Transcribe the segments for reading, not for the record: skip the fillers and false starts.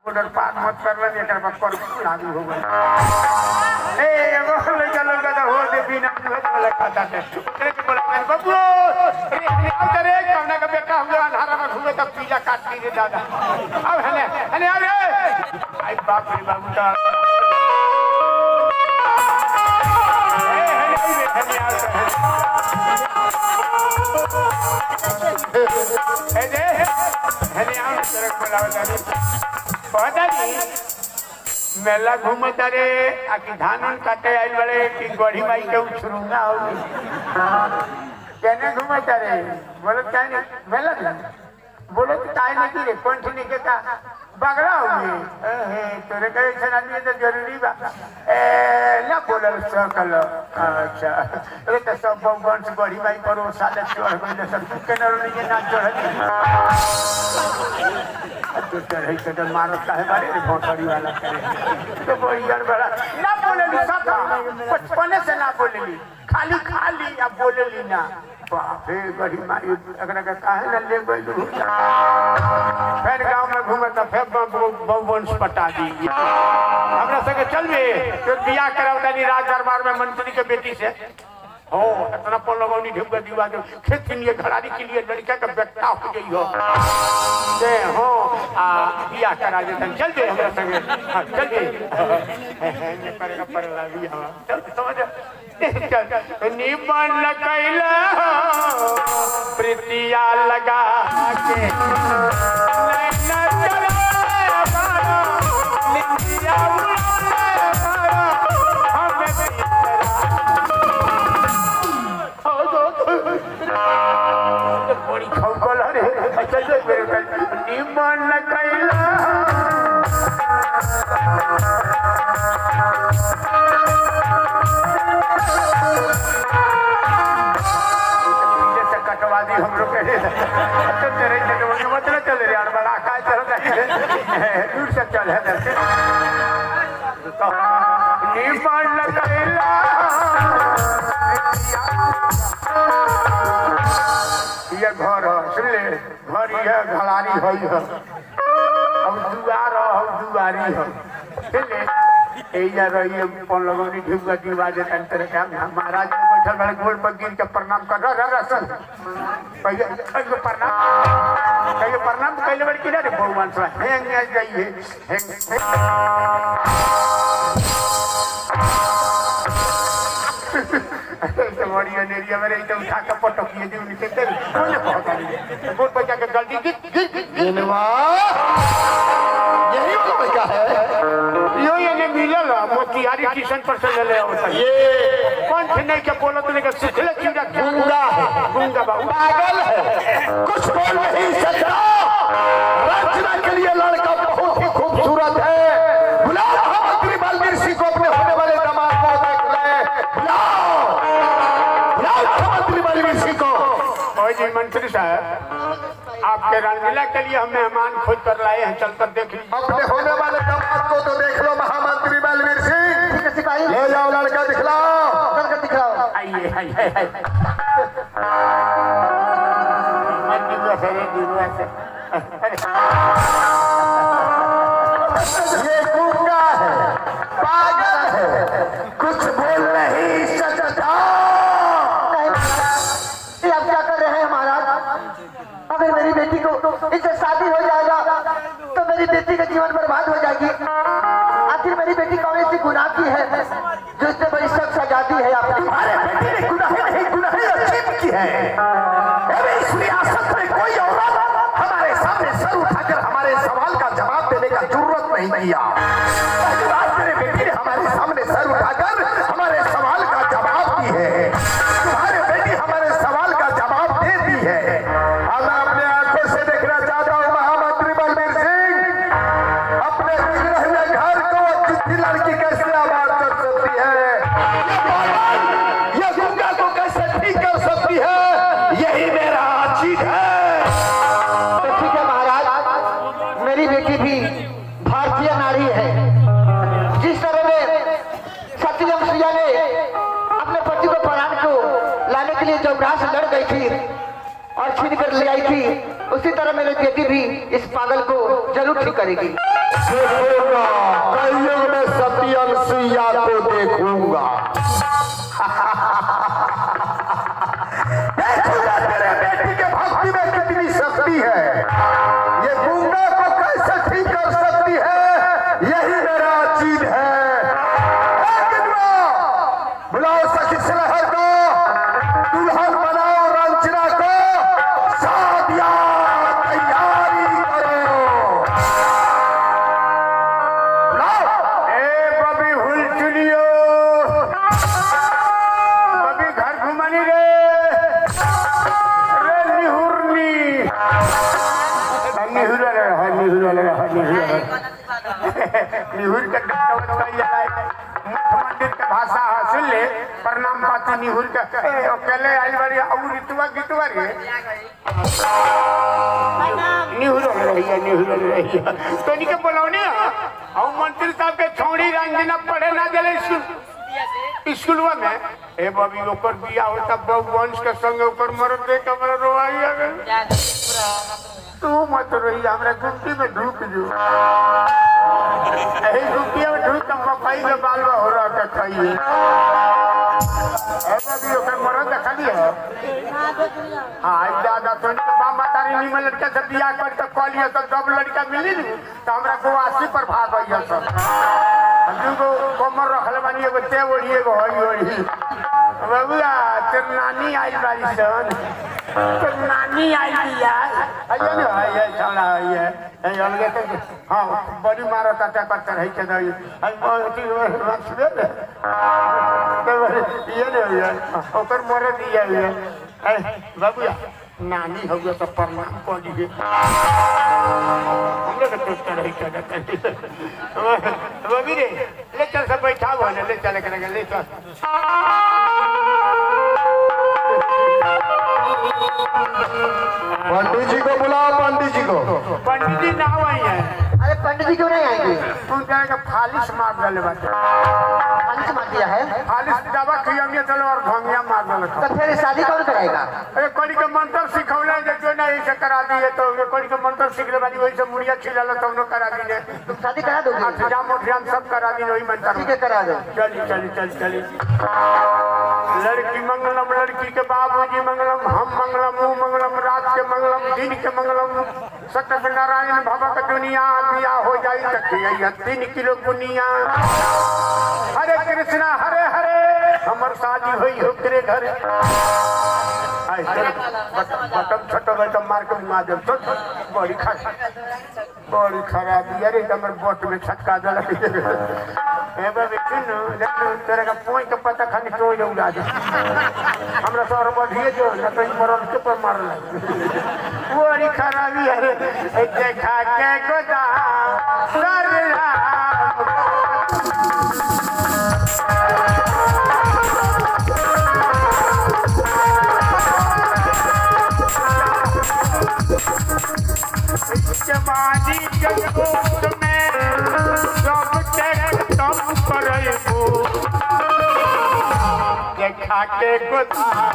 उधर पार मत करवा दे कर पर लागू हो गए ए एगो लड़का लड़का तो हो दे बिना वाला खाता है करे के बोला मैं बाबू अरे आओ तेरे कौना का बेटा हम अंधारा में घूमे तब पीला काट ली दादा अब हने हने आ रे आई बाप रे बाबू का ए हने आ ए दे हने आओ तेरे को लाओ दादी पता नहीं मेला घूमता रे आखि धान काटे आइल बड़े कि गढ़ी माई के उछरूंगा हो कहने घूमता रे बोलो क्या नहीं मेला बोलो तो काय नहीं रे कंठनी के का बगड़ा हो गए तोरे कहे छना नहीं तो जरूरी बा ना बोलल सकल अच्छा अरे तो सब वंश गढ़ी माई करो साले चढ़ गइल सब के न नहीं ना चढ़ तो चढ़े तो मारो काहे बारे रे भोटड़ी वाला करे तो बड़ी गड़बड़ा ना बोलेली सब बचपने से ना बोलेली खाली खाली अब बोलेली ना बाप रे गढ़ी माई अगर का काहे न ले गइल फिर गांव में घूमे तो फिर बहुवंश पटा दी हमरा संगे चल बे तो बियाह करावतानी राज दरबार में मंत्री के बेटी से हो इतना पन लगौनी ढेउगा दीवा जो खेत के लिए घरारी के लिए लड़का का बेटा हो गई हो दे हो आ बियाह करा देतन चल दे हमरा संगे हां चल दे ने करेगा पर लागी हवा चल समझ निबन कैला प्रीतिया लगा के नैना चला मारा लिया बड़ी खौकल है चल दे मेरे निबन कैला कटवादी हम लोग कहे तो तेरे चटवानी मतलब चल रे यार बड़ा का चल दूर से चल है दर से निबन कैला ये घर सुन ले घर ये घलारी होई है अब दुआर अब दुआरी है सुन ले एजा रही पन लगोनी ढुका दीवा जे तंत्र का महाराज को बैठल बड़े गोल पर गिर के प्रणाम कर रहा सर कहियो प्रणाम कइले बड़ कि रे भगवान से हेंग जाइए हेंग तो बड़ी एरिया में तो उठा के पटकिए दी नीचे तेल बोले बहुत आदमी गोल पर जाके गलती गिर इनवा यही वाला बच्चा है यो ये मिलल मोतिहारी किशन पर से ले ले होता ये कौन थे नहीं के बोलो तो लेके सिखले चूड़ा गूंगा है गूंगा पागल है कुछ बोल नहीं सकता रचना के लिए लड़का बहुत ही खूबसूरत है बुलाओ मंत्री बलबीर सिंह को अपने होने वाले दामाद को बुलाए बुलाओ मंत्री बलबीर सिंह को ओए जी मंत्री साहब आपके रामलीला के लिए हम मेहमान खोज कर लाए हैं चलकर देख लीजिए अपने होने वाले दामाद को तो देख लो महामंत्री बलबीर सिंह सिपाही ले जाओ लड़का दिखलाओ लड़का दिखलाओ आइए आइए ये गूंगा है पागल है कुछ बोल नहीं सकता आप क्या कर रहे हैं महाराज अगर मेरी बेटी को इससे शादी हो जाएगा तो मेरी बेटी का जीवन बर्बाद हो जाएगी आखिर मेरी बेटी कौन सी गुनाह की है जो इससे बड़ी सख्त सजाती है आपकी अरे बेटी ने गुनाह नहीं गुनाह की है इस रियासत में कोई औरत हमारे सामने सर उठाकर हमारे सवाल का जवाब देने का जरूरत नहीं किया आज मेरे बेटी ने हमारे सामने सर उठाकर हमारे सवाल का जवाब दी है तुम्हारे बेटी हमारे सवाल का जवाब दे दी है मैं अपने आंखों से देखना चाहता हूँ महामंत्री बलबीर सिंह अपने घर को चिट्ठी लड़की कैसे आबाद कर सकती है ये गंगा को कैसे ठीक कर सकती है यही मेरा चीज है तो ठीक है महाराज मेरी बेटी भी भारतीय नारी है जिस तरह में सत्यम सिया ने अपने पति को प्राण को लाने के लिए जबराह से लड़ गई थी और छीन कर ले आई थी उसी तरह मेरी बेटी भी इस पागल को जरूर ठीक करेगी। कलयुग में सती अनुसुईया को देखूंगा। देखूंगा तेरे बेटी के भक्ति में कितनी शक्ति है, ये गूंगा को कैसे ठीक कर सकती है, यही मेरा चीज है। बुलाओ सखी सलहर को, दुल्हन बनाओ रंजना को, शादियां तैयारी करो। ए बबी हुल चुनियो, बबी घर घुमानी रे निहुरनी, निहुर के मंदिर के भाषा सुन ले, प्रणाम पाती निहुर के अकेले आई बारी और ऋतुआ गीतवा रे निहुर रही है तो इनके बोलौनी और मंत्री साहब के छोड़ी रंजना पढ़े ना दिले स्कूलवा में। ए बबी ओकर बिया होता बहु वंश के संग ओकर मरद दे कमरा रोवाई आ गए। तू मत रही, हमरा गुप्ती में ढूक जो यही गुप्तिया में ढूक तब मकई के बालवा हो रहा था खाइए। ए बबी ओकर मरद देखा दिया। हाँ दादा तो बाप मातारी निमन लड़का से बिया कर तो कह लिया तो जब लड़का मिली तो हमरा को 80 पर भाग गई सब। हमको कमर रखले बानी एगो ते ओढ़ी एगो हई ओढ़ी। बबुआ तेर नानी आई बारी सन, तेर नानी आई बिया आइए ना आइए छौड़ा आइए ए अलगे तो हां बड़ी मारो काटा काटा रही के दई आई बहुत सुबह दे तो ये ने ओकर मरे दिया है। ए बबुआ नानी हो गया तो प्रणाम कर दीजिए, हम लोग तो रही के बबी रे ले चल सब बैठा हो ले चल के ले चल। पंडित जी को बुलाओ, पंडित जी को। पंडित जी ना आई है। अरे पंडित जी क्यों नहीं आएंगे? तू जाएगा फालिश मार डाले बाटे। फालिश मार दिया है? फालिश दवा खियामिया चलो और भंगिया मार डाले। तो फिर शादी कौन कराएगा? अरे कोई का मंत्र सिखौले जो ना ऐसे करा दिए तो कोई का मंत्र सीख ले बानी वही से मुड़िया छिला तो उन्होंने करा दिए। तुम शादी करा दोगे? जाम उठियाम सब करा दी वही मंत्र। ठीक है करा दो। चली लड़की मंगलम, लड़की के बाबूजी मंगलम, हम मंगलम, मुँह मंगलम, रात के मंगलम, दिन के मंगलम, सत्य नारायण भव का दुनिया बिया हो जाई तक 3 किलो बुनिया। हरे कृष्णा हरे हरे हमर शादी हुई हो तेरे घर। बटम छोटो बटम मार के मुआ जब बड़ी खराबी। अरे हमर बोट में छटका दल तेरे का पोई के पता खानी तो उड़ा दे हमरा सर बढ़िए जो न तो मरल के पर मार बड़ी खराबी। अरे देखा के गोदाम सर जवानी जगोत में सब तम करेबो देखा के गोदाम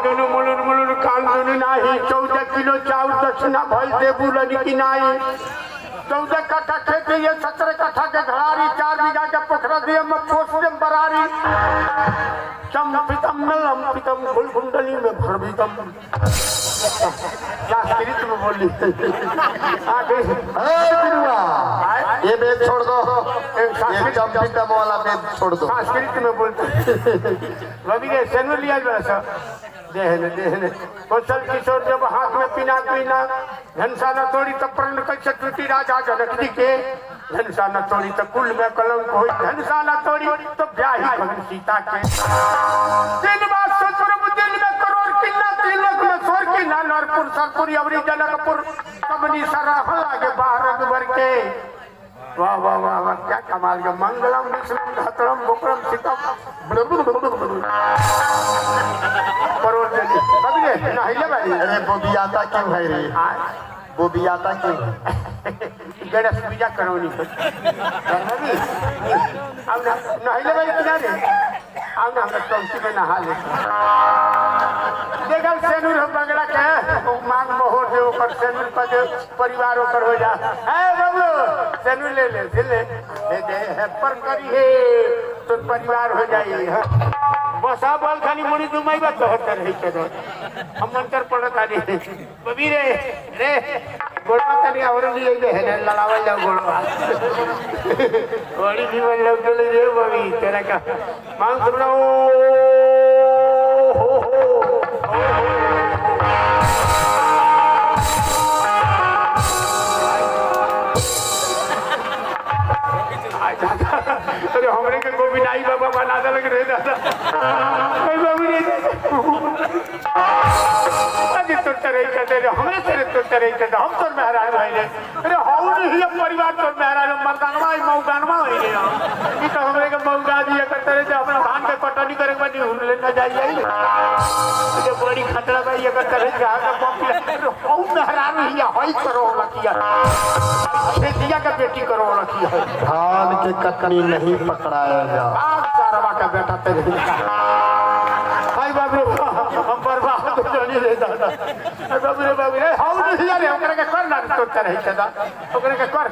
दोनों मुलुन मुलुन कान दोनों नाही 14 किलो चाउर दक्षिणा भई देबू लड़की नाही 14 कट्ठा खेत ये 17 कट्ठा के घरारी 4 बीघा के पोखरा दिए में पोस दे बरारी चम पितम नलम पितम फूल कुंडली में भरभितम संस्कृत में बोली आगे बिरुआ ये बेद छोड़ दो, ये चम पितम वाला बेद छोड़ दो। संस्कृत में बोलते रवि के सेनु लिया जैसा देहने कोसल किशोर जब हाथ में पीना घनसाला तोड़ी तब प्रण कैसे टूटी राजा सीता जनकती के धनुषा न तोड़ी तो कुल में कलंक होई धनुषा न तोड़ी तो ब्याही भगन सीता के दिन बाद सोच प्रभु दिल में करोड़ किन्ना तिलक में सोर की ना नरपुर सरपुर अवरी जनकपुर सबनी सराह लागे बाहर भर के वाह वाह वाह वाह क्या कमाल का मंगलम विष्णु धतरम बुकरम सीतम करोड़ जनी समझे ना हिले भाई अरे बोबियाता क्यों है रे बोबियाता क्यों गणेश पूजा करौनी करनी अब ना हिले भाई किनारे अब ना हम टंकी में नहा ले देखल सेनुर हम बगड़ा के मांग मोहर दे ऊपर सेनुर पर दे परिवार ऊपर हो जा है बाबू सेनुर ले ले दे दे है पर करी है तो परिवार हो जाए बसा बोल खाली मुड़ी दुमाई बात होतर है के हम मंत्र पढ़ता नहीं बबी रे गोड़वा तनी और लिए दे है लड़ावल जाओ गोड़वा बड़ी जीवन लोग के लिए बबी तेरा का मांग सुनो हो अरे हमरे के गोविंदाई बाबा बना दे लग रे दादा बाबू रे अरे तो तेरे कहते रे हमरे तेरे कहते हम तो महाराज भाई रे अरे हाउ नहीं ये परिवार तो महाराज मर्दानवा मौगानवा होई रे ई तो हमरे के मौगा दिया करते रे जो अपना धान के कटनी करे बनी हुन ले ना जाई ये बड़ी खतरा भाई ये करते रे जहां का पॉपुलर हाउ महाराज ही होई करो लकिया दिया का बेटी करो लकिया धान के कटनी नहीं पकड़ाएगा सारा का बेटा तेरे भाई बाबू हम बर्बाद हो जाने रे दादा बाबू रे हाउ नहीं यार ओकरा के कर ना तो तरह दादा ओकरा के कर